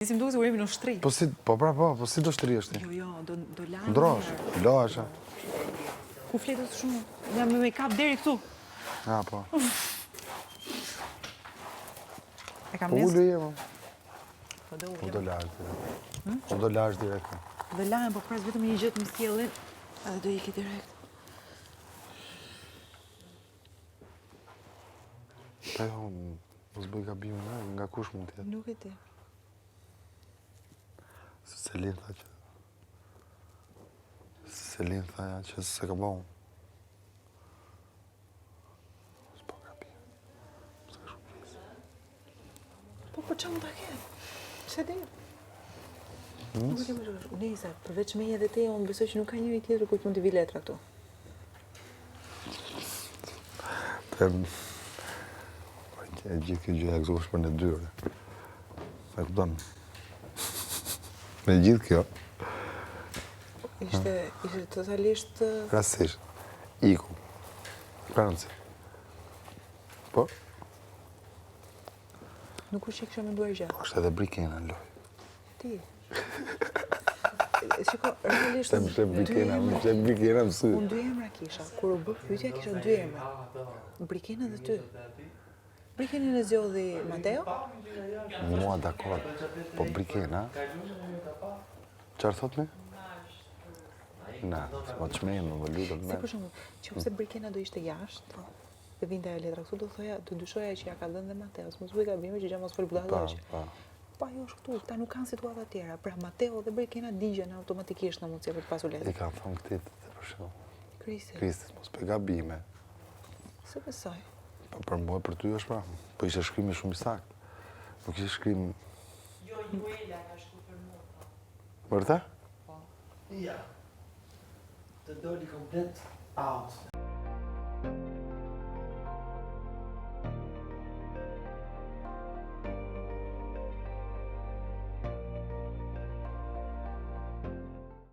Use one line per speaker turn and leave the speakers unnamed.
Si më duket se urimi në shtri.
Po si do shtri është ti?
Jo, do lanë.
Ndrosh, lasha.
Ku fletës shumë? Jam me make-up deri këtu.
Ja, po.
E kam
Po
mes.
ullu jema.
Po do
Po
ullu.
do lash direkt. Po do lash direkt.
Do lanë, po pres vetëm një gjë të më sjellin, edhe do iki direkt.
Po jo, mos bëj gabimin, nga kush mund të jetë?
Nuk e di.
Selin tha që... Selin tha që se ka bon. S'po gabim. S'ka shumë pjesë.
Po qa mund ta ketë? Pse di? Nuk e ke përshur. Nisa, përveç me edhe te, unë besoj që nuk ka njëri tjetër ku të mund t'i vi letra këtu.
Tem... E gjithë kjo gjë e këzosh për në dyre. E këpëton. Me gjithë kjo.
Ishte totalisht...
Rasisht. Iku. Pranësi. Po?
Nuk është që kësha menduar gjë.
Po është edhe brikena në loj.
Ti. Shiko, realisht...
Shte brikena më sy.
Unë dy emra kisha. Kur u bë pyetja kisha dy emra. Brikena dhe ty. Brikenin e zgjodhi Mateo?
Mua dakord. Po brikena? Qarë thot me? Na, s'mo të shmejnë, më lidhët me.
Si për shumë, që pëse Brikena do ishte jashtë, dhe vinte e letra këtu, do thoja, të dyshoja që ja ka dhënë dhe Mateos, mos bëj gabime që gja mos fol budallëq. Pa, jo është këtu, këta nuk kanë situata tjera. Pra Mateo dhe Brikena digjen automatikisht në mundësia për të pasur letra.
I kanë thonë këtit, dhe për shumë.
Kristis,
mos bëj gabime.
Se besoj.
Po për mua për ty është pra. Po ishe shkrimi shumë i saktë. Nuk ishe shkrim...
Jo, Juela ka shku për mua.
Vërte?
Ja. Të doli komplet out.